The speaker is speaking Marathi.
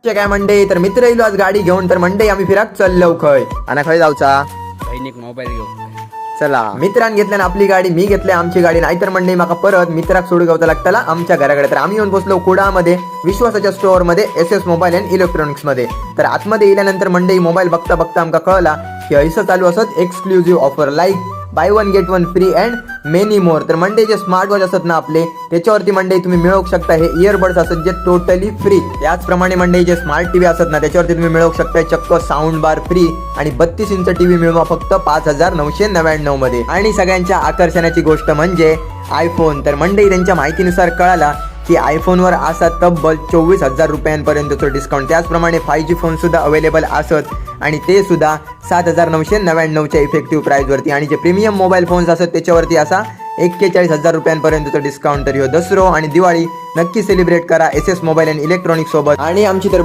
काय मंडई तर मित्र येलो आज गाडी घेऊन तर मंडई आम्ही फिराक चाललो खय आणि खय जाऊचा बहिणीक मोबाईल घेऊ चला मित्रांनी घेतल्यान आपली गाडी मी घेतल्या आमची गाडी नाहीतर मंडई माका परत मित्राक सोडू गावता लागताला आमच्या घराकडे तर आम्ही येऊन पोहोचलो कुडामध्ये विश्वासाच्या स्टोअर मध्ये SS मोबाईल अँड इलेक्ट्रॉनिक्स मध्ये तर आतमध्ये गेल्यानंतर मंडई मोबाईल बघता बघता आमका कळला की ऐसं चालू असत exclusive offer like by one get one free and many more तर मंडई जे स्मार्ट वॉच असत ना आपले त्याच्यावरती मंडई तुम्ही मिळवू शकता हे इयरबड्स असत जे टोटली फ्री त्याचप्रमाणे मंडई जे स्मार्ट टीव्ही असत ना त्याच्यावरती तुम्ही मिळवू शकता चक्क साऊंड बार फ्री आणि 32 इंच टीव्ही मिळवा फक्त 5,999 मध्ये आणि सगळ्यांच्या आकर्षणाची गोष्ट म्हणजे आयफोन तर मंडई त्यांच्या माहितीनुसार कळाला की आयफोनवर असा तब्बल 24,000 रुपयांपर्यंतचं डिस्काउंट त्याचप्रमाणे 5G फोन सुद्धा अवेलेबल असत आणि ते सुद्धा 7,999च्या इफेक्टिव्ह प्राइसवरती आणि जे प्रीमियम मोबाईल फोन्स असत त्याच्यावरती असा 41,000 रुपयांपर्यंतचं डिस्काउंट तर ह्यो दसरो आणि दिवाळी नक्की सेलिब्रेट करा SS मोबाईल अँड इलेक्ट्रॉनिक्स सोबत आणि आमची तर